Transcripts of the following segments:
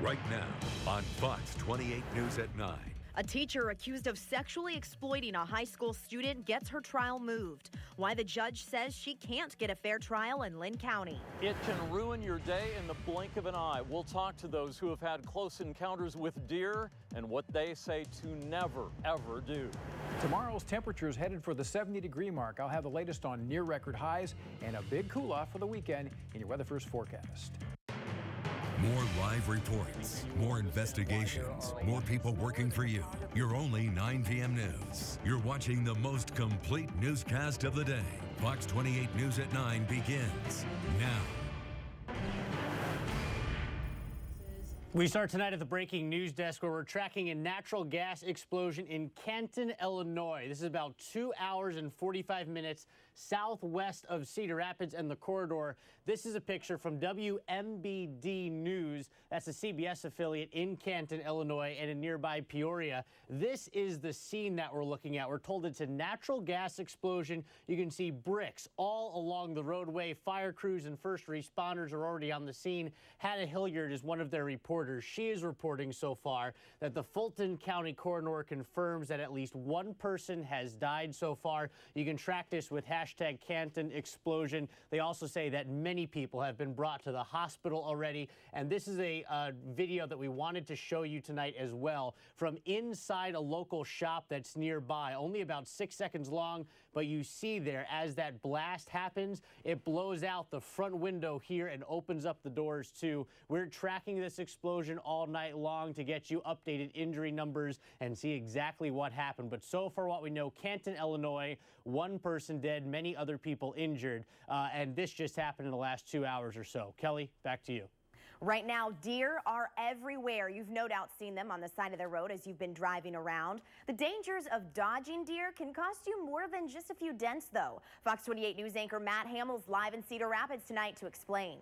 Right now on Fox 28 News at 9. A teacher accused of sexually exploiting a high school student gets her trial moved. Why the judge says she can't get a fair trial in Lynn County. It can ruin your day in the blink of an eye. We'll talk to those who have had close encounters with deer and what they say to never, ever do. Tomorrow's temperature is headed for the 70-degree mark. I'll have the latest on near-record highs and a big cool-off for the weekend in your Weather First forecast. More live reports, more investigations, more people working for you. Your only 9 p.m. news. You're watching the most complete newscast of the day. Fox 28 News at 9 begins now. We start tonight at the breaking news desk where we're tracking a natural gas explosion in Canton, Illinois. This is about 2 hours and 45 minutes southwest of Cedar Rapids and the corridor. This is a picture from WMBD News. That's a CBS affiliate in Canton, Illinois, and in nearby Peoria. This is the scene that we're looking at. We're told it's a natural gas explosion. You can see bricks all along the roadway. Fire crews and first responders are already on the scene. Hannah Hilliard is one of their reporters. She is reporting so far that the Fulton County coroner confirms that at least one person has died so far. You can track this with hashtag Canton Explosion. They also say that many people have been brought to the hospital already. And this is a video that we wanted to show you tonight as well from inside a local shop that's nearby. Only about 6 seconds long, but you see there as that blast happens, it blows out the front window here and opens up the doors too. We're tracking this explosion all night long to get you updated injury numbers and see exactly what happened. But so far what we know, Canton, Illinois, one person dead, many other people injured, and this just happened in the last 2 hours or so. Kelly, back to you. Right now, deer are everywhere. You've no doubt seen them on the side of the road as you've been driving around. The dangers of dodging deer can cost you more than just a few dents, though. Fox 28 News anchor Matt Hamill's live in Cedar Rapids tonight to explain.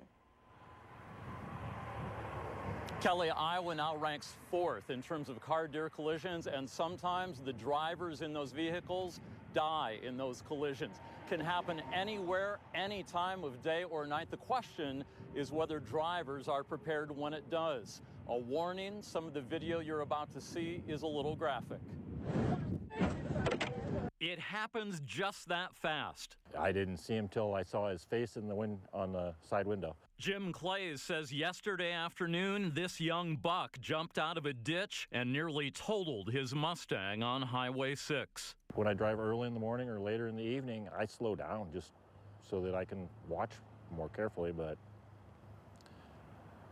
Kelly, Iowa now ranks 4th in terms of car-deer collisions, and sometimes the drivers in those vehicles die in those collisions. Can happen anywhere, any time of day or night. The question is whether drivers are prepared when it does. A warning, some of the video you're about to see is a little graphic. It happens just that fast. I didn't see him till I saw his face in the on the side window. Jim Clays says yesterday afternoon, this young buck jumped out of a ditch and nearly totaled his Mustang on Highway 6. When I drive early in the morning or later in the evening, I slow down just so that I can watch more carefully, but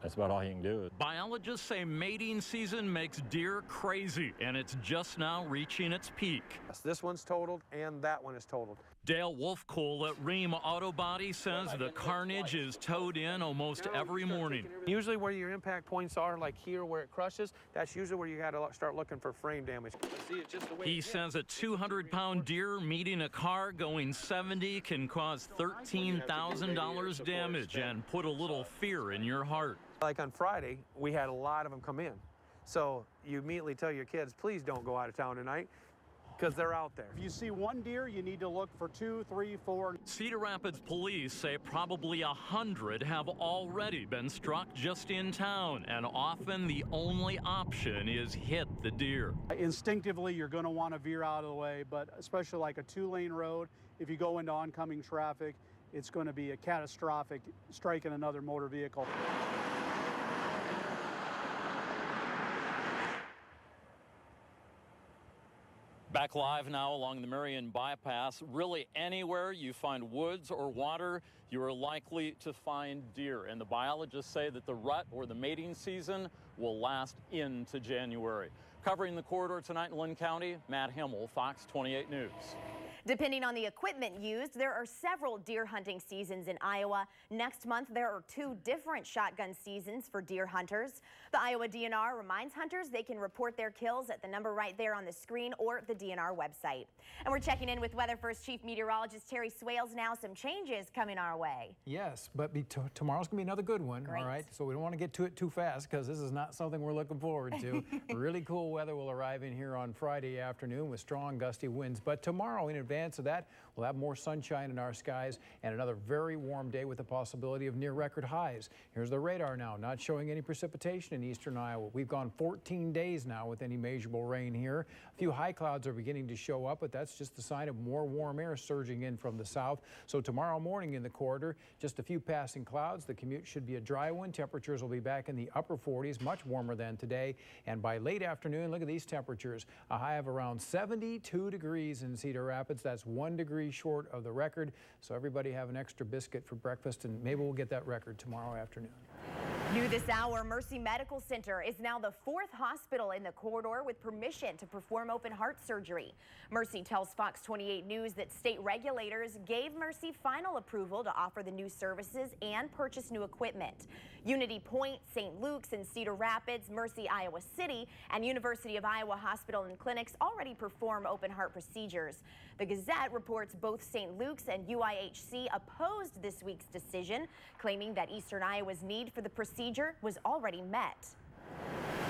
that's about all you can do. Biologists say mating season makes deer crazy, and it's just now reaching its peak. This one's totaled, and that one is totaled. Dale Wolfcole at Ream Auto Body says the carnage is towed in almost every morning. Usually where your impact points are, like here where it crushes, that's usually where you got to start looking for frame damage. He says a 200-pound deer meeting a car going 70 can cause $13,000 damage and put a little fear in your heart. Like on Friday, we had a lot of them come in. So you immediately tell your kids, please don't go out of town tonight, because they're out there. If you see one deer, you need to look for 2, 3, 4. Cedar Rapids police say probably 100 have already been struck just in town, and often the only option is hit the deer. Instinctively, you're going to want to veer out of the way, but especially like a 2-lane road, if you go into oncoming traffic, it's going to be a catastrophic striking another motor vehicle. Back live now along the Marion Bypass. Really anywhere you find woods or water, you are likely to find deer. And the biologists say that the rut or the mating season will last into January. Covering the corridor tonight in Lynn County, Matt Himmel, Fox 28 News. Depending on the equipment used, there are several deer hunting seasons in Iowa. Next month, there are 2 different shotgun seasons for deer hunters. The Iowa DNR reminds hunters they can report their kills at the number right there on the screen or the DNR website. And we're checking in with Weather First Chief Meteorologist Terry Swales now. Some changes coming our way. Yes, but tomorrow's going to be another good one. Great. All right, so we don't want to get to it too fast because this is not something we're looking forward to. Really cool weather will arrive in here on Friday afternoon with strong gusty winds. But tomorrow in advance, advance of that, we'll have more sunshine in our skies and another very warm day with the possibility of near record highs. Here's the radar now, not showing any precipitation in eastern Iowa. We've gone 14 days now with any measurable rain here. A few high clouds are beginning to show up, but that's just a sign of more warm air surging in from the south. So tomorrow morning in the corridor, just a few passing clouds. The commute should be a dry one. Temperatures will be back in the upper 40s, much warmer than today. And by late afternoon, look at these temperatures. A high of around 72 degrees in Cedar Rapids. That's 1 degree short of the record. So everybody have an extra biscuit for breakfast, and maybe we'll get that record tomorrow afternoon. New this hour, Mercy Medical Center is now the 4th hospital in the corridor with permission to perform open heart surgery. Mercy tells Fox 28 News that state regulators gave Mercy final approval to offer the new services and purchase new equipment. Unity Point, St. Luke's, and Cedar Rapids, Mercy Iowa City, and University of Iowa Hospital and Clinics already perform open heart procedures. The Gazette reports both St. Luke's and UIHC opposed this week's decision, claiming that Eastern Iowa's need for the procedure was already met.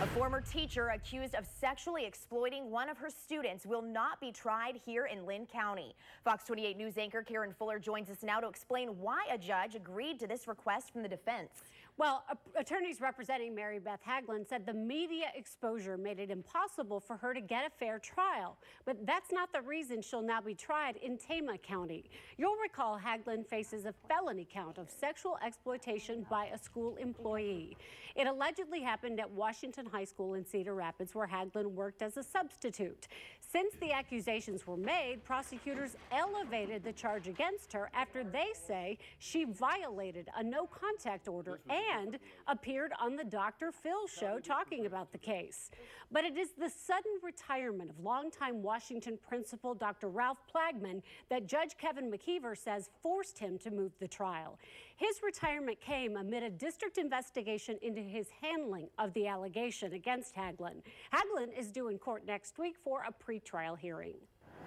A former teacher accused of sexually exploiting one of her students will not be tried here in Lynn County. Fox 28 News anchor Karen Fuller joins us now to explain why a judge agreed to this request from the defense. Well, attorneys representing Mary Beth Haglund said the media exposure made it impossible for her to get a fair trial. But that's not the reason she'll now be tried in Tama County. You'll recall Haglund faces a felony count of sexual exploitation by a school employee. It allegedly happened at Washington High School in Cedar Rapids, where Haglund worked as a substitute. Since the accusations were made, prosecutors elevated the charge against her after they say she violated a no-contact order and appeared on the Dr. Phil show talking about the case. But it is the sudden retirement of longtime Washington principal Dr. Ralph Plagman that Judge Kevin McKeever says forced him to move the trial. His retirement came amid a district investigation into his handling of the allegation against Haglund. Haglund is due in court next week for a pretrial hearing.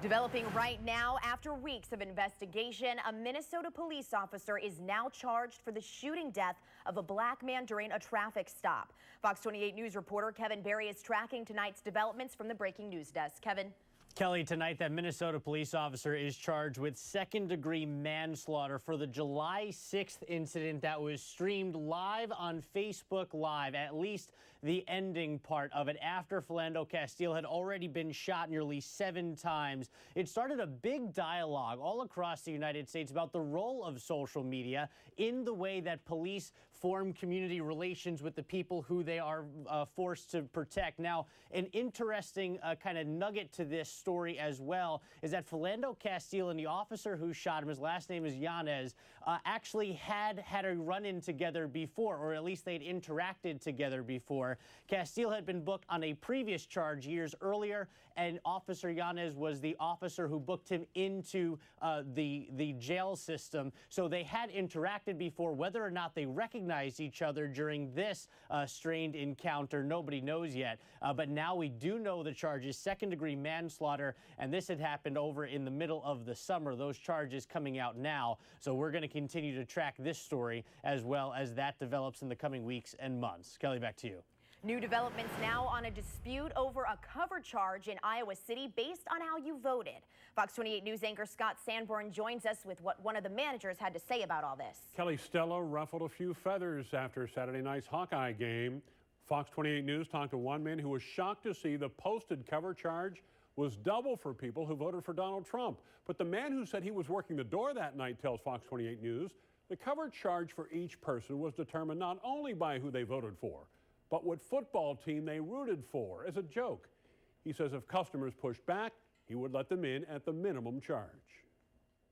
Developing right now, after weeks of investigation, a Minnesota police officer is now charged for the shooting death of a black man during a traffic stop. Fox 28 News reporter Kevin Barry is tracking tonight's developments from the breaking news desk. Kevin. Kelly, tonight that Minnesota police officer is charged with second-degree manslaughter for the July 6th incident that was streamed live on Facebook Live, at least the ending part of it, after Philando Castile had already been shot nearly 7 times. It started a big dialogue all across the United States about the role of social media in the way that police form community relations with the people who they are forced to protect. Now, an interesting kind of nugget to this story as well is that Philando Castile and the officer who shot him, his last name is Yanez, actually had a run-in together before, or at least they'd interacted together before. Castile had been booked on a previous charge years earlier, and Officer Yanez was the officer who booked him into the jail system. So they had interacted before. Whether or not they recognized each other during this strained encounter, nobody knows yet. But now we do know the charge is second-degree manslaughter, and this had happened over in the middle of the summer. Those charges coming out now. So we're going to continue to track this story as well as that develops in the coming weeks and months. Kelly, back to you. New developments now on a dispute over a cover charge in Iowa City based on how you voted. Fox 28 News anchor Scott Sanborn joins us with what one of the managers had to say about all this. Kelly, Stella ruffled a few feathers after Saturday night's Hawkeye game. Fox 28 News talked to one man who was shocked to see the posted cover charge was double for people who voted for Donald Trump. But the man who said he was working the door that night tells Fox 28 News the cover charge for each person was determined not only by who they voted for, but what football team they rooted for, as a joke. He says if customers pushed back, he would let them in at the minimum charge.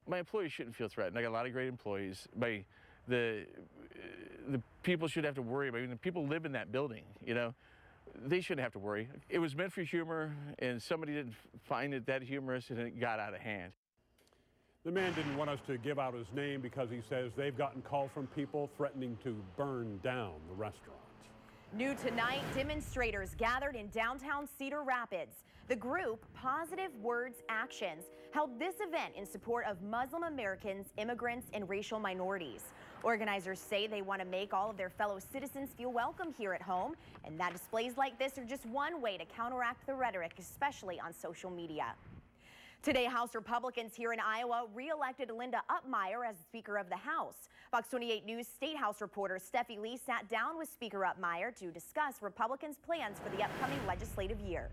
My employees shouldn't feel threatened. I got a lot of great employees. The people shouldn't have to worry about it. I mean, the people live in that building, you know. They shouldn't have to worry. It was meant for humor, and somebody didn't find it that humorous, and it got out of hand. The man didn't want us to give out his name because he says they've gotten calls from people threatening to burn down the restaurant. New tonight, demonstrators gathered in downtown Cedar Rapids. The group, Positive Words Actions, held this event in support of Muslim Americans, immigrants, and racial minorities. Organizers say they want to make all of their fellow citizens feel welcome here at home, and that displays like this are just one way to counteract the rhetoric, especially on social media. Today, House Republicans here in Iowa re-elected Linda Upmeyer as Speaker of the House. Fox 28 News State House reporter Steffi Lee sat down with Speaker Upmeyer to discuss Republicans' plans for the upcoming legislative year.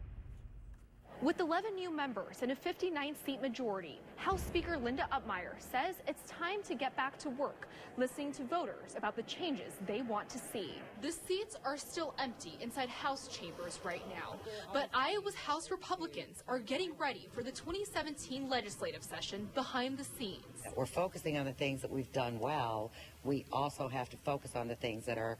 With 11 new members and a 59-seat majority, House Speaker Linda Upmeyer says it's time to get back to work, listening to voters about the changes they want to see. The seats are still empty inside House chambers right now, but Iowa's House Republicans are getting ready for the 2017 legislative session behind the scenes. We're focusing on the things that we've done well. We also have to focus on the things that are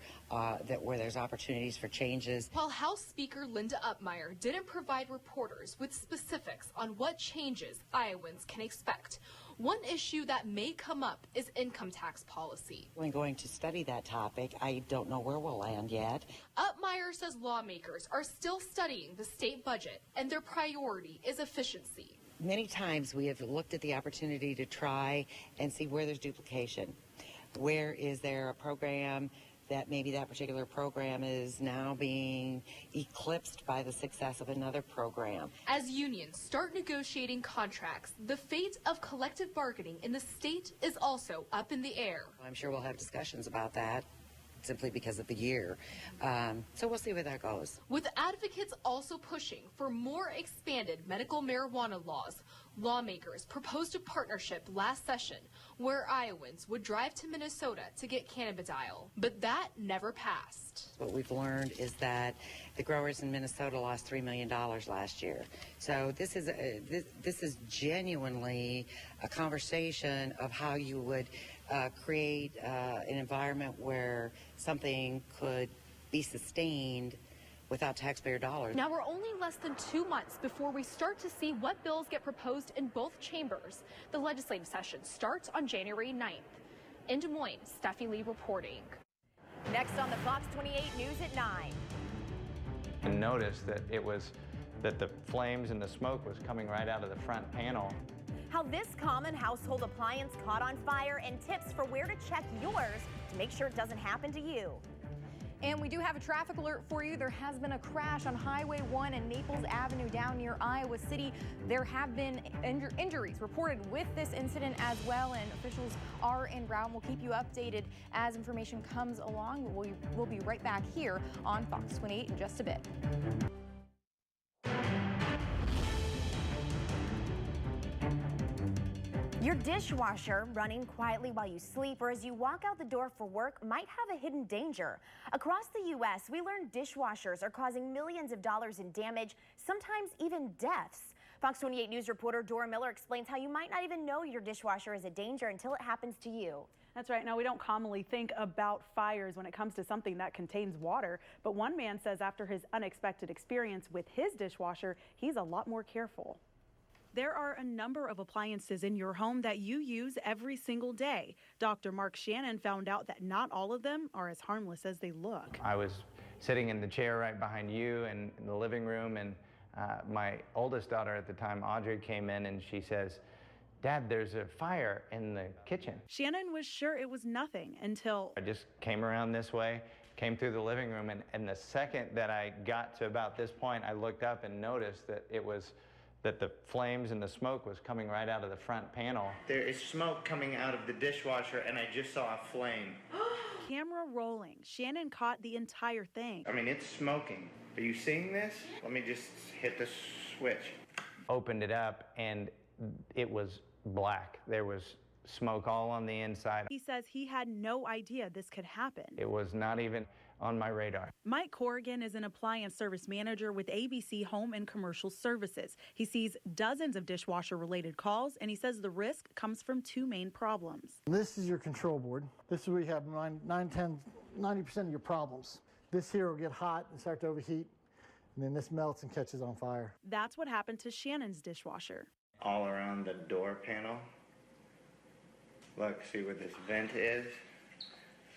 where there's opportunities for changes. While House Speaker Linda Upmeyer didn't provide reporters with specifics on what changes Iowans can expect, one issue that may come up is income tax policy. When going to study that topic, I don't know where we'll land yet. Upmeyer says lawmakers are still studying the state budget and their priority is efficiency. Many times we have looked at the opportunity to try and see where there's duplication. Where is there a program that maybe that particular program is now being eclipsed by the success of another program? As unions start negotiating contracts, the fate of collective bargaining in the state is also up in the air. I'm sure we'll have discussions about that simply because of the year. So we'll see where that goes. With advocates also pushing for more expanded medical marijuana laws, lawmakers proposed a partnership last session where Iowans would drive to Minnesota to get cannabidiol, but that never passed. What we've learned is that the growers in Minnesota lost $3 million last year. So this is genuinely a conversation of how you would create an environment where something could be sustained without taxpayer dollars. Now we're only less than 2 months before we start to see what bills get proposed in both chambers. The legislative session starts on January 9th. In Des Moines, Steffi Lee reporting. Next on the Fox 28 News at 9. And noticed that the flames and the smoke was coming right out of the front panel. How this common household appliance caught on fire and tips for where to check yours to make sure it doesn't happen to you. And we do have a traffic alert for you. There has been a crash on Highway 1 and Naples Avenue down near Iowa City. There have been injuries reported with this incident as well, and officials are en route. We'll keep you updated as information comes along. We'll be right back here on Fox 28 in just a bit. Your dishwasher running quietly while you sleep or as you walk out the door for work might have a hidden danger. Across the U.S., we learned dishwashers are causing millions of dollars in damage, sometimes even deaths. Fox 28 News reporter Dora Miller explains how you might not even know your dishwasher is a danger until it happens to you. That's right. Now, we don't commonly think about fires when it comes to something that contains water, but one man says after his unexpected experience with his dishwasher, he's a lot more careful. There are a number of appliances in your home that you use every single day. Dr. Mark Shannon found out that not all of them are as harmless as they look. I was sitting in the chair right behind you in the living room, and my oldest daughter at the time, Audrey, came in and she says, "Dad, there's a fire in the kitchen." Shannon was sure it was nothing until I just came around this way, came through the living room, and the second that I got to about this point, I looked up and noticed that that the flames and the smoke was coming right out of the front panel. There is smoke coming out of the dishwasher, and I just saw a flame. Camera rolling. Shannon caught the entire thing. I mean, it's smoking. Are you seeing this? Let me just hit the switch. Opened it up, and it was black. There was smoke all on the inside. He says he had no idea this could happen. It was not even on my radar. Mike Corrigan is an appliance service manager with ABC Home and Commercial Services. He sees dozens of dishwasher-related calls, and he says the risk comes from two main problems. This is your control board. This is where you have 90% of your problems. This here will get hot and start to overheat, and then this melts and catches on fire. That's what happened to Shannon's dishwasher. All around the door panel. Look, see where this vent is?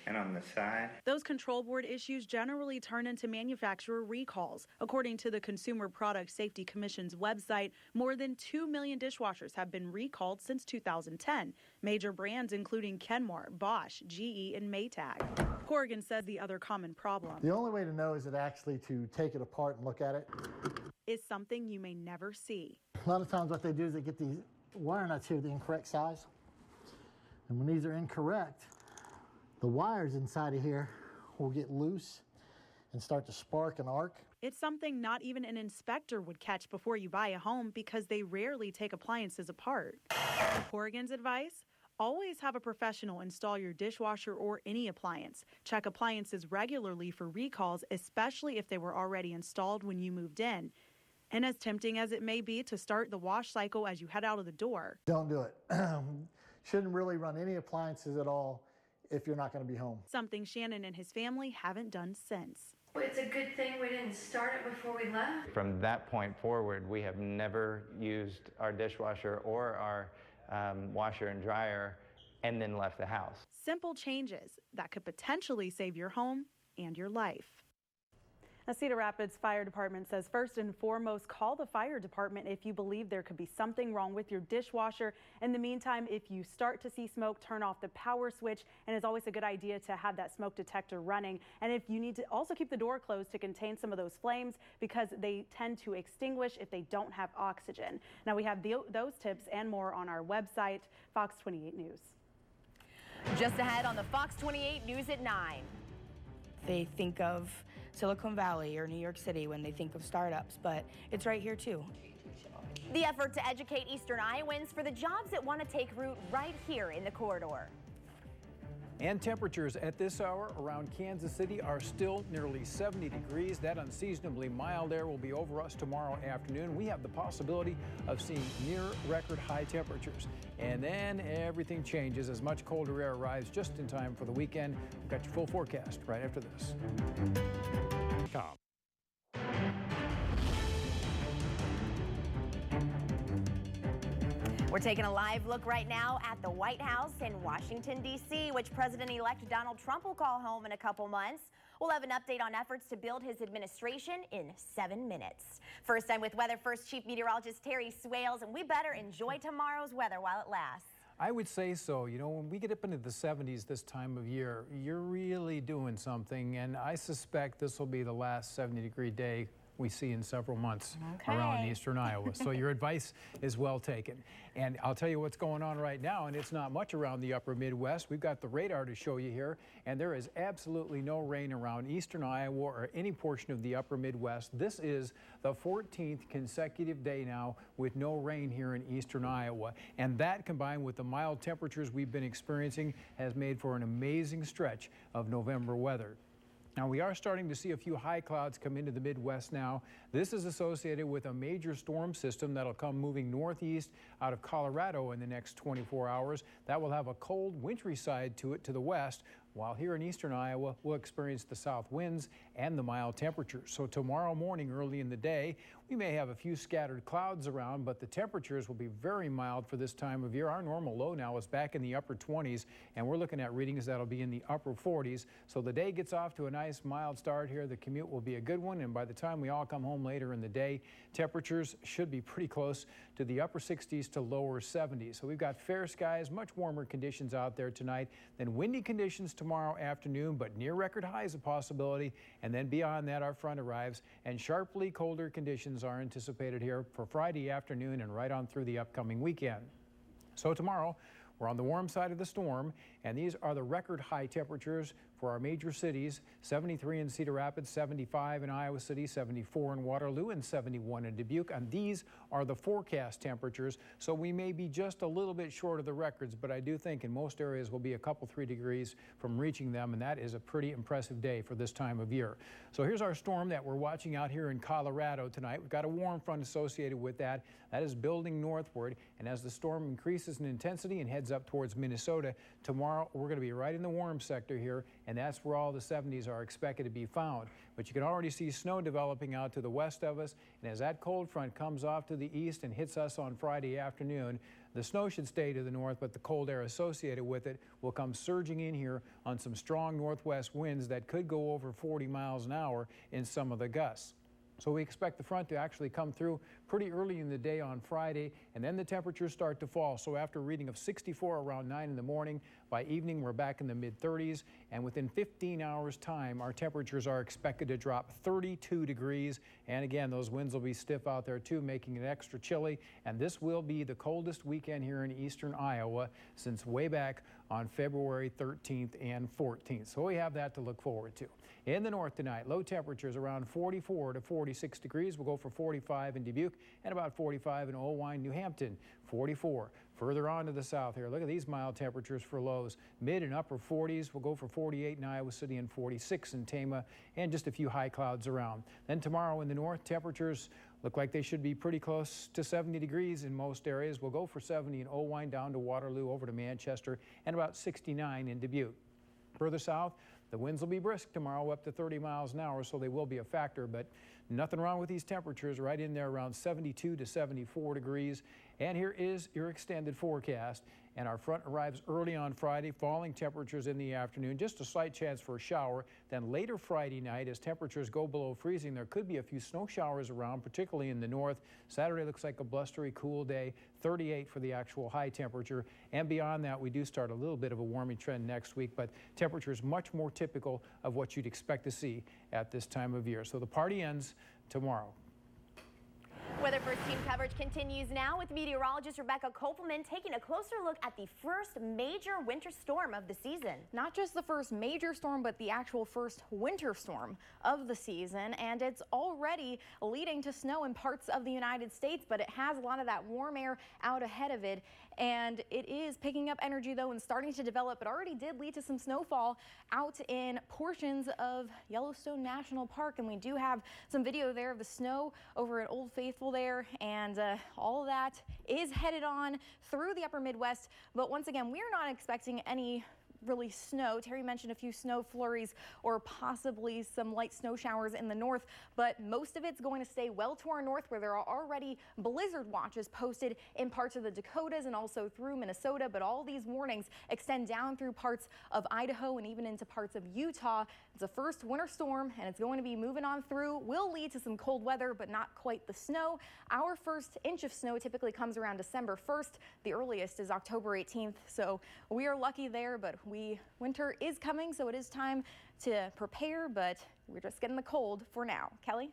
And on the side. Those control board issues generally turn into manufacturer recalls. According to the Consumer Product Safety Commission's website, more than 2 million dishwashers have been recalled since 2010. Major brands including Kenmore, Bosch, GE, and Maytag. Corrigan says the other common problem. The only way to know is actually to take it apart and look at it. is something you may never see. A lot of times what they do is they get these wire nuts here the incorrect size. And when these are incorrect, the wires inside of here will get loose and start to spark and arc. It's something not even an inspector would catch before you buy a home because they rarely take appliances apart. Corrigan's advice? Always have a professional install your dishwasher or any appliance. Check appliances regularly for recalls, especially if they were already installed when you moved in. And as tempting as it may be to start the wash cycle as you head out of the door. Don't do it. Shouldn't really run any appliances at all if you're not going to be home. Something Shannon and his family haven't done since. It's a good thing we didn't start it before we left. From that point forward, we have never used our dishwasher or our washer and dryer and then left the house. Simple changes that could potentially save your home and your life. The Cedar Rapids Fire Department says first and foremost, call the fire department if you believe there could be something wrong with your dishwasher. In the meantime, if you start to see smoke, turn off the power switch, and it's always a good idea to have that smoke detector running. And if you need to also keep the door closed to contain some of those flames because they tend to extinguish if they don't have oxygen. Now we have those tips and more on our website, Fox 28 News. Just ahead on the Fox 28 News at 9. They think of Silicon Valley or New York City when they think of startups, but it's right here too. The effort to educate Eastern Iowans for the jobs that want to take root right here in the corridor. And temperatures at this hour around Kansas City are still nearly 70 degrees. That unseasonably mild air will be over us tomorrow afternoon. We have the possibility of seeing near record high temperatures. And then everything changes as much colder air arrives just in time for the weekend. We've got your full forecast right after this. We're taking a live look right now at the White House in Washington, D.C., which President-elect Donald Trump will call home in a couple months. We'll have an update on efforts to build his administration in 7 minutes. First, I'm with Weather First Chief Meteorologist Terry Swales, and we better enjoy tomorrow's weather while it lasts. I would say so. You know, when we get up into the 70s this time of year, you're really doing something, and I suspect this will be the last 70-degree day we see in several months around eastern Iowa. So your advice is well taken. And I'll tell you what's going on right now, and it's not much around the upper Midwest. We've got the radar to show you here, and there is absolutely no rain around eastern Iowa or any portion of the upper Midwest. This is the 14th consecutive day now with no rain here in eastern Iowa. And that, combined with the mild temperatures we've been experiencing, has made for an amazing stretch of November weather. Now, we are starting to see a few high clouds come into the Midwest now. This is associated with a major storm system that'll come moving northeast out of Colorado in the next 24 hours. That will have a cold, wintry side to it to the west, while here in eastern Iowa, we'll experience the south winds and the mild temperatures. So tomorrow morning, early in the day, we may have a few scattered clouds around, but the temperatures will be very mild for this time of year. Our normal low now is back in the upper 20s, and we're looking at readings that'll be in the upper 40s. So the day gets off to a nice mild start here. The commute will be a good one, and by the time we all come home later in the day, temperatures should be pretty close to the upper 60s to lower 70s. So we've got fair skies, much warmer conditions out there tonight, then windy conditions tomorrow afternoon, but near record highs a possibility. And then beyond that, our front arrives, and sharply colder conditions are anticipated here for Friday afternoon and right on through the upcoming weekend. So tomorrow, we're on the warm side of the storm, and these are the record high temperatures for our major cities: 73 in Cedar Rapids, 75 in Iowa City, 74 in Waterloo, and 71 in Dubuque. And these are the forecast temperatures, so we may be just a little bit short of the records, but I do think in most areas we'll be a couple 3 degrees from reaching them, and that is a pretty impressive day for this time of year. So here's our storm that we're watching out here in Colorado tonight. We've got a warm front associated with that. That is building northward, and as the storm increases in intensity and heads up towards Minnesota, tomorrow we're going to be right in the warm sector here, and that's where all the 70s are expected to be found. But you can already see snow developing out to the west of us, and as that cold front comes off to the east and hits us on Friday afternoon, the snow should stay to the north, but the cold air associated with it will come surging in here on some strong northwest winds that could go over 40 miles an hour in some of the gusts. So we expect the front to actually come through pretty early in the day on Friday, and then the temperatures start to fall. So after a reading of 64 around 9 in the morning, by evening we're back in the mid-30s, and within 15 hours time our temperatures are expected to drop 32 degrees. And again, those winds will be stiff out there too, making it extra chilly, and this will be the coldest weekend here in eastern Iowa since way back on February 13th and 14th. So we have that to look forward to. In the north tonight, low temperatures around 44 to 46 degrees. We'll go for 45 in Dubuque and about 45 in Owine, New Hampton, 44. Further on to the south here, look at these mild temperatures for lows. Mid and upper 40s. We'll go for 48 in Iowa City and 46 in Tama, and just a few high clouds around. Then tomorrow in the north, temperatures look like they should be pretty close to 70 degrees in most areas. We'll go for 70 in Owine down to Waterloo over to Manchester, and about 69 in Dubuque. Further south, the winds will be brisk tomorrow, up to 30 miles an hour, so they will be a factor, but nothing wrong with these temperatures, right in there around 72 to 74 degrees. And here is your extended forecast. And our front arrives early on Friday, falling temperatures in the afternoon, just a slight chance for a shower. Then later Friday night, as temperatures go below freezing, there could be a few snow showers around, particularly in the north. Saturday looks like a blustery, cool day, 38 for the actual high temperature. And beyond that, we do start a little bit of a warming trend next week, but temperatures much more typical of what you'd expect to see at this time of year. So the party ends tomorrow. Weather First team coverage continues now with meteorologist Rebecca Kopelman taking a closer look at the first major winter storm of the season. Not just the first major storm, but the actual first winter storm of the season. And it's already leading to snow in parts of the United States, but it has a lot of that warm air out ahead of it. And it is picking up energy, though, and starting to develop. It already did lead to some snowfall out in portions of Yellowstone National Park. And we do have some video there of the snow over at Old Faithful there. And all of that is headed on through the upper Midwest. But once again, we're not expecting any really snow. Terry mentioned a few snow flurries or possibly some light snow showers in the north, but most of it's going to stay well to our north, where there are already blizzard watches posted in parts of the Dakotas and also through Minnesota. But all these warnings extend down through parts of Idaho and even into parts of Utah. It's a first winter storm, and it's going to be moving on through. Will lead to some cold weather, but not quite the snow. Our first inch of snow typically comes around December 1st. The earliest is October 18th, so we are lucky there, but winter is coming, so it is time to prepare, but we're just getting the cold for now. Kelly?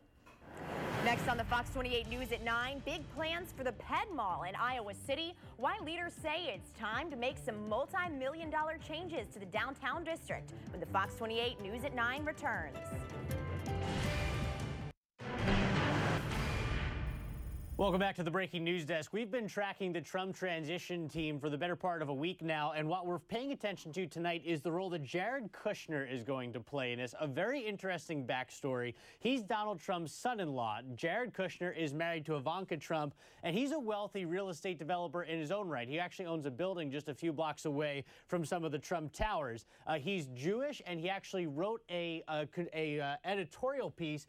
Next on the Fox 28 News at 9, big plans for the Ped Mall in Iowa City. Why leaders say it's time to make some multi-million-dollar changes to the downtown district when the Fox 28 News at 9 returns. Welcome back to the Breaking News Desk. We've been tracking the Trump transition team for the better part of a week now, and what we're paying attention to tonight is the role that Jared Kushner is going to play in this. A very interesting backstory. He's Donald Trump's son-in-law. Jared Kushner is married to Ivanka Trump, and he's a wealthy real estate developer in his own right. He actually owns a building just a few blocks away from some of the Trump towers. He's Jewish, and he actually wrote a editorial piece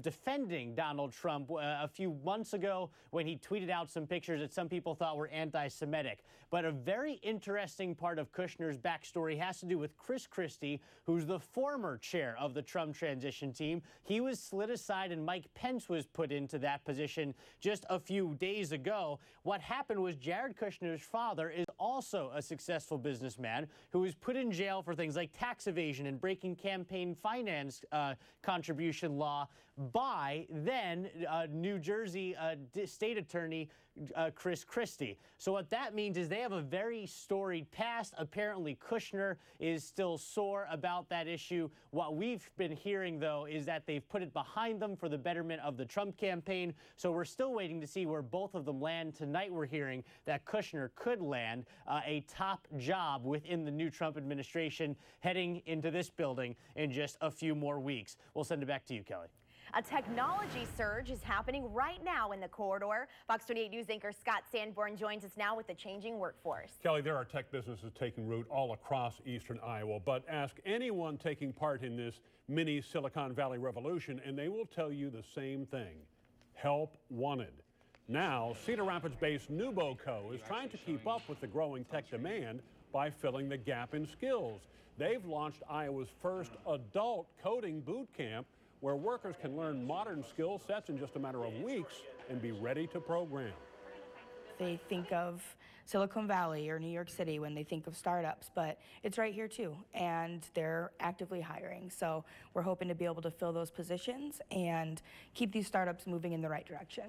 defending Donald Trump a few months ago when he tweeted out some pictures that some people thought were anti-Semitic. But a very interesting part of Kushner's backstory has to do with Chris Christie, who's the former chair of the Trump transition team. He was slid aside and Mike Pence was put into that position just a few days ago. What happened was Jared Kushner's father is also a successful businessman who was put in jail for things like tax evasion and breaking campaign finance contribution law by then New Jersey state attorney Chris Christie. So what that means is they have a very storied past. Apparently Kushner is still sore about that issue. What we've been hearing, though, is that they've put it behind them for the betterment of the Trump campaign. So we're still waiting to see where both of them land. Tonight we're hearing that Kushner could land a top job within the new Trump administration heading into this building in just a few more weeks. We'll send it back to you, Kelly. A technology surge is happening right now in the corridor. Fox 28 News anchor Scott Sanborn joins us now with the changing workforce. Kelly, there are tech businesses taking root all across eastern Iowa, but ask anyone taking part in this mini Silicon Valley revolution, and they will tell you the same thing: help wanted. Now, Cedar Rapids-based Nuboco is trying to keep up with the growing tech demand by filling the gap in skills. They've launched Iowa's first adult coding boot camp where workers can learn modern skill sets in just a matter of weeks and be ready to program. They think of Silicon Valley or New York City when they think of startups, but it's right here too, and they're actively hiring. So we're hoping to be able to fill those positions and keep these startups moving in the right direction.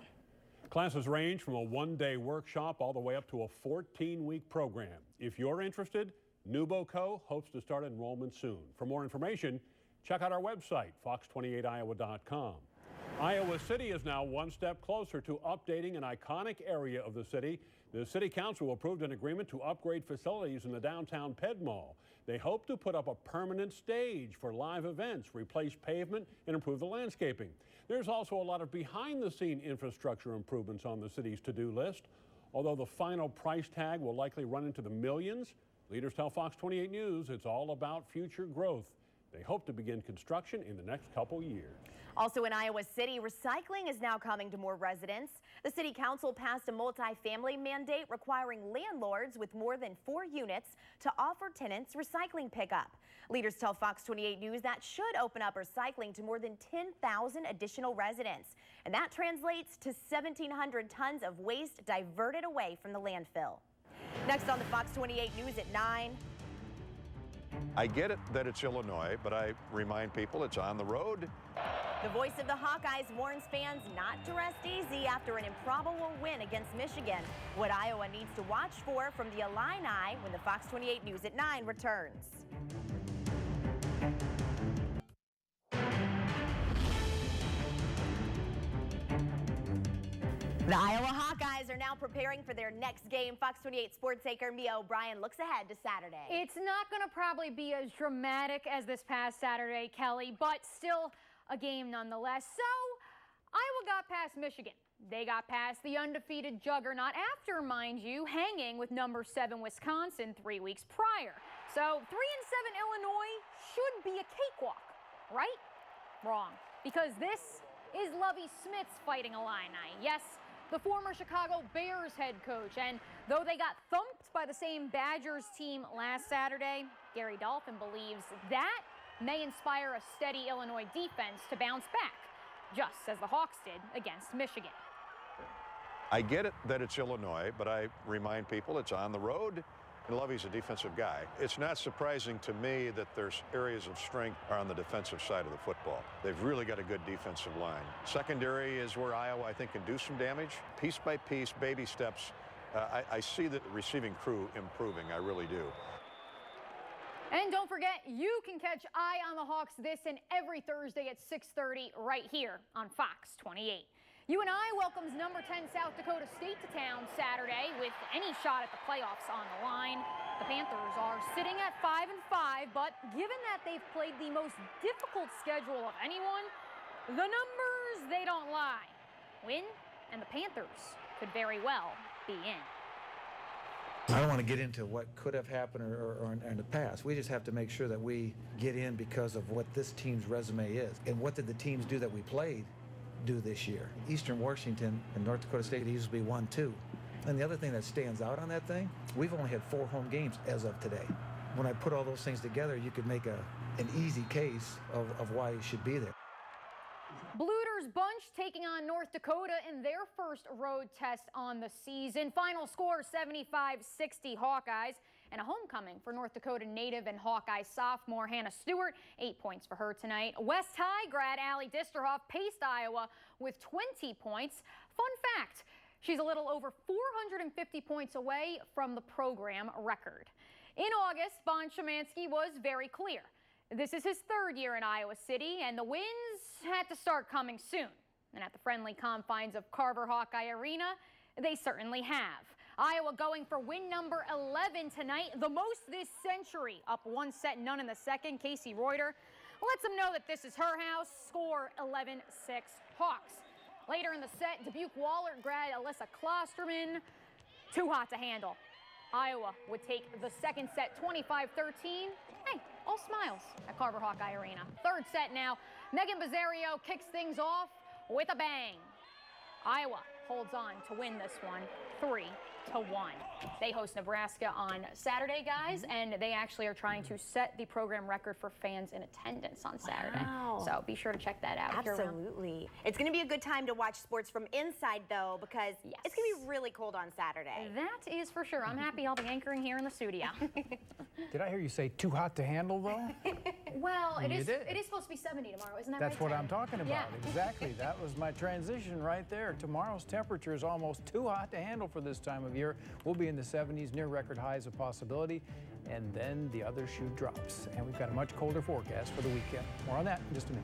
Classes range from a one-day workshop all the way up to a 14-week program. If you're interested, NewBoCo hopes to start enrollment soon. For more information, check out our website, fox28iowa.com. Iowa City is now one step closer to updating an iconic area of the city. The City Council approved an agreement to upgrade facilities in the downtown Ped Mall. They hope to put up a permanent stage for live events, replace pavement, and improve the landscaping. There's also a lot of behind-the-scene infrastructure improvements on the city's to-do list. Although the final price tag will likely run into the millions, leaders tell Fox 28 News it's all about future growth. They hope to begin construction in the next couple years. Also in Iowa City, recycling is now coming to more residents. The City Council passed a multi-family mandate requiring landlords with more than 4 units to offer tenants recycling pickup. Leaders tell Fox 28 News that should open up recycling to more than 10,000 additional residents. And that translates to 1,700 tons of waste diverted away from the landfill. Next on the Fox 28 News at 9. I get it that it's Illinois, but I remind people it's on the road. The voice of the Hawkeyes warns fans not to rest easy after an improbable win against Michigan. What Iowa needs to watch for from the Illini when the Fox 28 News at 9 returns. The Iowa Hawkeyes are now preparing for their next game. Fox 28 sports anchor Mia O'Brien looks ahead to Saturday. It's not going to probably be as dramatic as this past Saturday, Kelly, but still a game nonetheless. So Iowa got past Michigan. They got past the undefeated juggernaut after, mind you, hanging with number 7 Wisconsin 3 weeks prior. So 3-7 Illinois should be a cakewalk, right? Wrong, because this is Lovie Smith's Fighting Illini. Yes, the former Chicago Bears head coach, and though they got thumped by the same Badgers team last Saturday, Gary Dolphin believes that may inspire a steady Illinois defense to bounce back, just as the Hawks did against Michigan. I get it that it's Illinois, but I remind people it's on the road, and Lovie's a defensive guy. It's not surprising to me that there's areas of strength are on the defensive side of the football. They've really got a good defensive line. Secondary is where Iowa, I think, can do some damage. Piece by piece, baby steps. I see the receiving crew improving. I really do. And don't forget, you can catch Eye on the Hawks this and every Thursday at 6:30 right here on Fox 28. UNI welcomes number 10 South Dakota State to town Saturday with any shot at the playoffs on the line. The Panthers are sitting at 5-5, but given that they've played the most difficult schedule of anyone, the numbers, they don't lie. Win, and the Panthers could very well be in. I don't want to get into what could have happened or in the past. We just have to make sure that we get in because of what this team's resume is. And what did the teams do that we played do this year? Eastern Washington and North Dakota State could easily be 1-2. And the other thing that stands out on that thing, we've only had 4 home games as of today. When I put all those things together, you could make an easy case of why you should be there. Bluter's bunch taking on North Dakota in their first road test on the season. Final score 75-60 Hawkeyes, and a homecoming for North Dakota native and Hawkeye sophomore Hannah Stewart. 8 points for her tonight. West High grad Allie Disterhoff paced Iowa with 20 points. Fun fact, she's a little over 450 points away from the program record. In August, Bon Szymanski was very clear. This is his 3rd year in Iowa City, and the wins had to start coming soon. And at the friendly confines of Carver Hawkeye Arena, they certainly have. Iowa going for win number 11 tonight, the most this century, up 1-0 in the second. Casey Reuter lets them know that this is her house. Score 11-6 Hawks. Later in the set, Dubuque Wahlert grad Alyssa Klosterman, too hot to handle. Iowa would take the second set 25-13. Hey, all smiles at Carver Hawkeye Arena. Third set now. Megan Bizzario kicks things off with a bang. Iowa holds on to win this one 3-2. 4-1. They host Nebraska on Saturday, guys, and they actually are trying to set the program record for fans in attendance on Saturday. Wow. So be sure to check that out. Absolutely. It's going to be a good time to watch sports from inside, though, because it's going to be really cold on Saturday. That is for sure. I'm happy I'll be anchoring here in the studio. Did I hear you say too hot to handle, though? Well, it You is did. supposed to be 70 tomorrow, isn't that That's right, what Ted? I'm talking about. Yeah. Exactly. That was my transition right there. Tomorrow's temperature is almost too hot to handle for this time of year. We'll be in the 70s, near record highs a possibility, and then the other shoe drops. And we've got a much colder forecast for the weekend. More on that in just a minute.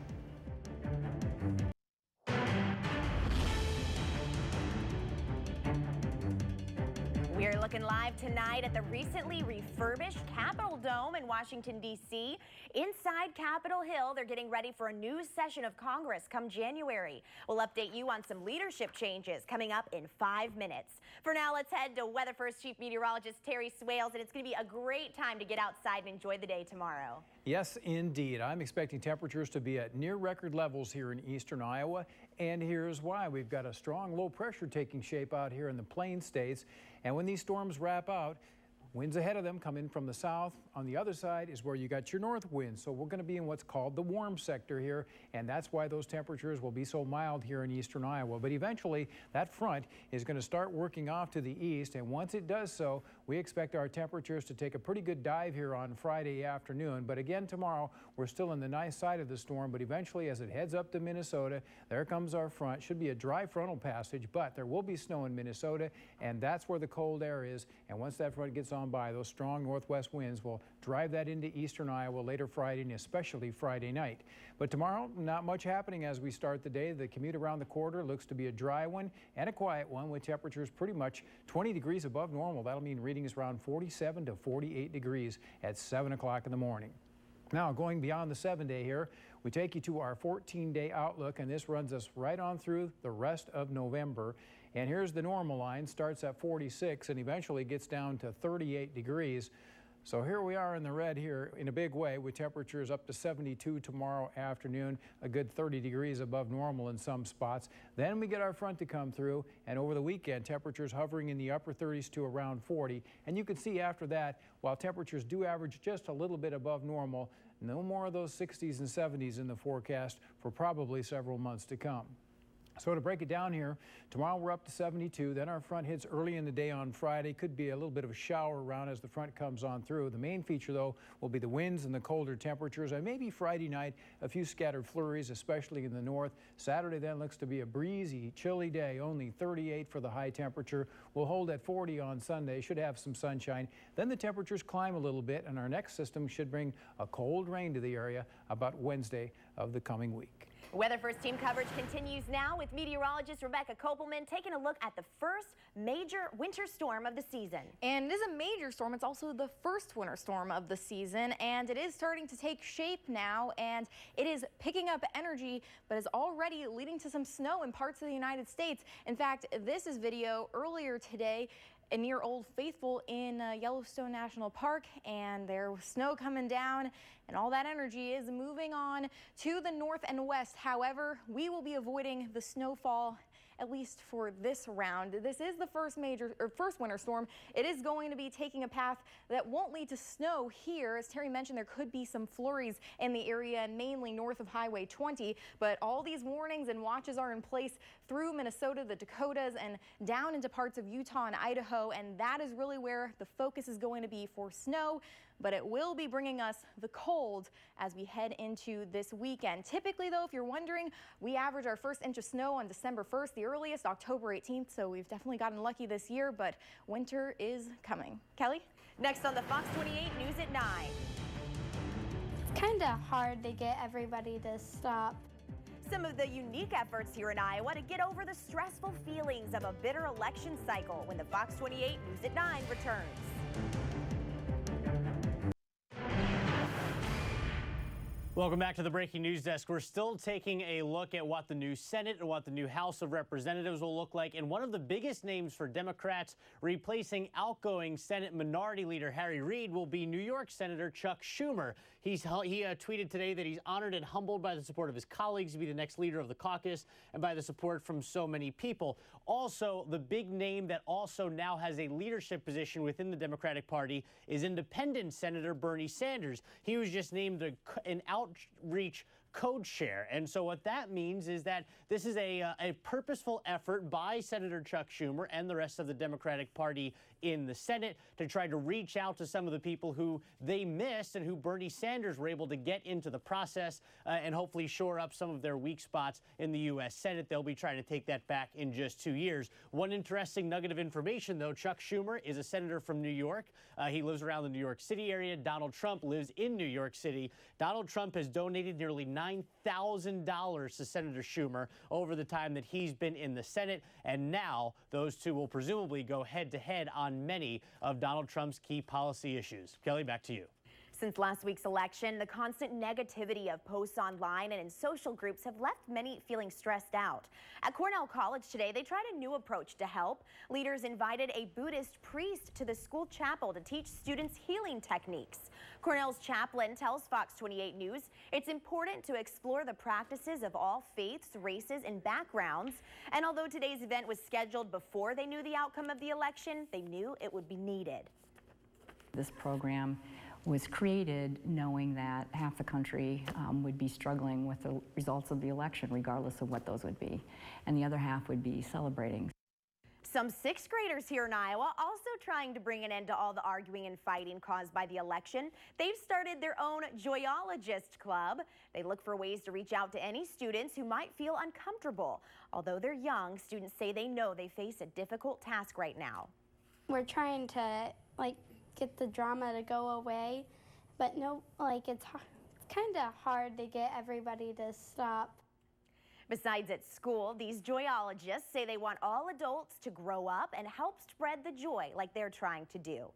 We're looking live tonight at the recently refurbished Capitol Dome in Washington, D.C. Inside Capitol Hill, they're getting ready for a new session of Congress come January. We'll update you on some leadership changes coming up in 5 minutes. For now, let's head to Weather First Chief Meteorologist Terry Swales, and it's going to be a great time to get outside and enjoy the day tomorrow. Yes, indeed. I'm expecting temperatures to be at near record levels here in eastern Iowa, and here's why. We've got a strong low pressure taking shape out here in the Plain States, and when these storms wrap out, winds ahead of them come in from the south. On the other side is where you got your north winds. So we're going to be in what's called the warm sector here, and that's why those temperatures will be so mild here in eastern Iowa. But eventually, that front is going to start working off to the east, and once it does so, we expect our temperatures to take a pretty good dive here on Friday afternoon. But again, tomorrow, we're still in the nice side of the storm, but eventually, as it heads up to Minnesota, there comes our front. Should be a dry frontal passage, but there will be snow in Minnesota, and that's where the cold air is. And once that front gets on by, those strong northwest winds will drive that into eastern Iowa later Friday and especially Friday night. But tomorrow, not much happening as we start the day. The commute around the corridor looks to be a dry one and a quiet one with temperatures pretty much 20 degrees above normal. That'll mean readings around 47 to 48 degrees at 7 o'clock in the morning. Now, going beyond the 7-day here, we take you to our 14-day outlook, and this runs us right on through the rest of November. And here's the normal line, starts at 46 and eventually gets down to 38 degrees. So here we are in the red here in a big way with temperatures up to 72 tomorrow afternoon, a good 30 degrees above normal in some spots. Then we get our front to come through, and over the weekend, temperatures hovering in the upper 30s to around 40. And you can see after that, while temperatures do average just a little bit above normal, no more of those 60s and 70s in the forecast for probably several months to come. So to break it down here, tomorrow we're up to 72. Then our front hits early in the day on Friday. Could be a little bit of a shower around as the front comes on through. The main feature, though, will be the winds and the colder temperatures. And maybe Friday night, a few scattered flurries, especially in the north. Saturday then looks to be a breezy, chilly day. Only 38 for the high temperature. We'll hold at 40 on Sunday. Should have some sunshine. Then the temperatures climb a little bit, and our next system should bring a cold rain to the area about Wednesday of the coming week. Weather First team coverage continues now with meteorologist Rebecca Kopelman taking a look at the first major winter storm of the season. And it is a major storm. It's also the first winter storm of the season, and it is starting to take shape now, and it is picking up energy, but is already leading to some snow in parts of the United States. In fact, this is video earlier today near Old Faithful in Yellowstone National Park, and there was snow coming down, and all that energy is moving on to the north and west. However, we will be avoiding the snowfall at least for this round. This is the first winter storm. It is going to be taking a path that won't lead to snow here. As Terry mentioned, there could be some flurries in the area, mainly north of Highway 20, but all these warnings and watches are in place through Minnesota, the Dakotas, and down into parts of Utah and Idaho, and that is really where the focus is going to be for snow. But it will be bringing us the cold as we head into this weekend. Typically, though, if you're wondering, we average our first inch of snow on December 1st, the earliest October 18th, so we've definitely gotten lucky this year, but winter is coming. Kelly? Next on the Fox 28 News at 9. It's kind of hard to get everybody to stop. Some of the unique efforts here in Iowa to get over the stressful feelings of a bitter election cycle when the Fox 28 News at 9 returns. Welcome back to the Breaking News Desk. We're still taking a look at what the new Senate and what the new House of Representatives will look like. And one of the biggest names for Democrats replacing outgoing Senate Minority Leader Harry Reid will be New York Senator Chuck Schumer. He tweeted today that he's honored and humbled by the support of his colleagues to be the next leader of the caucus and by the support from so many people. Also, the big name that also now has a leadership position within the Democratic Party is independent Senator Bernie Sanders. He was just named an outreach code share. And so what that means is that this is a purposeful effort by Senator Chuck Schumer and the rest of the Democratic Party in the Senate to try to reach out to some of the people who they missed and who Bernie Sanders were able to get into the process and hopefully shore up some of their weak spots in the U.S. Senate. They'll be trying to take that back in just 2 years. One interesting nugget of information, though, Chuck Schumer is a senator from New York. He lives around the New York City area. Donald Trump lives in New York City. Donald Trump has donated nearly $9,000 to Senator Schumer over the time that he's been in the Senate, and now those two will presumably go head-to-head on many of Donald Trump's key policy issues. Kelly, back to you. Since last week's election, the constant negativity of posts online and in social groups have left many feeling stressed out. At Cornell College today, they tried a new approach to help. Leaders invited a Buddhist priest to the school chapel to teach students healing techniques. Cornell's chaplain tells Fox 28 News it's important to explore the practices of all faiths, races, and backgrounds. And although today's event was scheduled before they knew the outcome of the election, they knew it would be needed. This program was created knowing that half the country would be struggling with the results of the election, regardless of what those would be, and the other half would be celebrating. Some sixth graders here in Iowa also trying to bring an end to all the arguing and fighting caused by the election. They've started their own Joyologist Club. They look for ways to reach out to any students who might feel uncomfortable. Although they're young, students say they know they face a difficult task right now. We're trying to get the drama to go away, but it's kind of hard to get everybody to stop. Besides at school, these joyologists say they want all adults to grow up and help spread the joy like they're trying to do.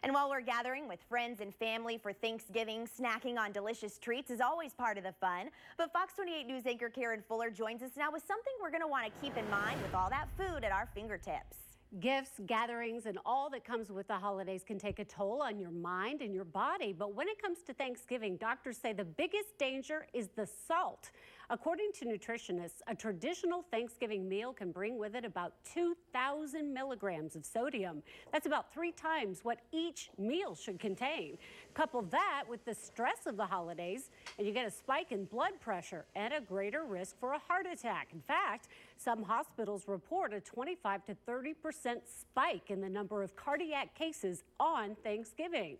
And while we're gathering with friends and family for Thanksgiving, snacking on delicious treats is always part of the fun. But Fox 28 News anchor Karen Fuller joins us now with something we're going to want to keep in mind with all that food at our fingertips. Gifts, gatherings, and all that comes with the holidays can take a toll on your mind and your body. But when it comes to Thanksgiving, doctors say the biggest danger is the salt. According to nutritionists, a traditional Thanksgiving meal can bring with it about 2,000 milligrams of sodium. That's about 3 times what each meal should contain. Couple that with the stress of the holidays, and you get a spike in blood pressure and a greater risk for a heart attack. In fact, some hospitals report a 25 to 30% spike in the number of cardiac cases on Thanksgiving.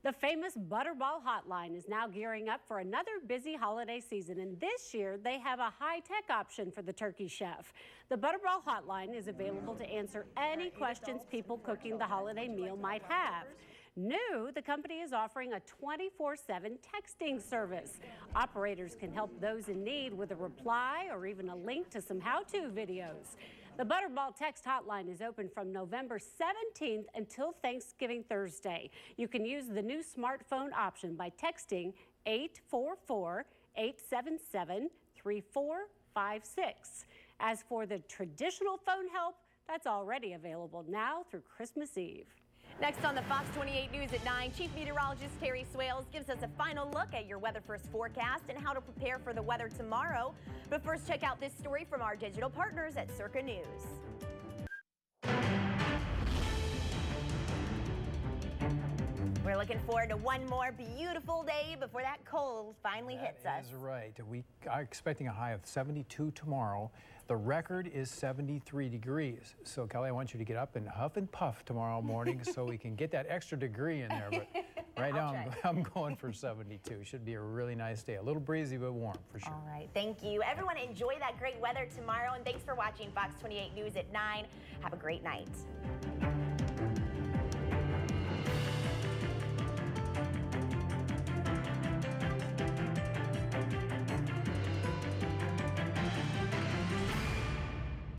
The famous Butterball Hotline is now gearing up for another busy holiday season, and this year they have a high-tech option for the turkey chef. The Butterball Hotline is available to answer any questions people cooking the holiday meal might have. New, the company is offering a 24/7 texting service. Operators can help those in need with a reply or even a link to some how-to videos. The Butterball Text Hotline is open from November 17th until Thanksgiving Thursday. You can use the new smartphone option by texting 844-877-3456. As for the traditional phone help, that's already available now through Christmas Eve. Next on the Fox 28 News at 9, Chief Meteorologist Terry Swales gives us a final look at your Weather First forecast and how to prepare for the weather tomorrow. But first, check out this story from our digital partners at Circa News. We're looking forward to one more beautiful day before that cold finally hits us. That is right. We are expecting a high of 72 tomorrow. The record is 73 degrees. So, Kelly, I want you to get up and huff and puff tomorrow morning so we can get that extra degree in there. But right now, I'm going for 72. Should be a really nice day. A little breezy, but warm for sure. All right. Thank you. Everyone, enjoy that great weather tomorrow. And thanks for watching Fox 28 News at 9. Have a great night.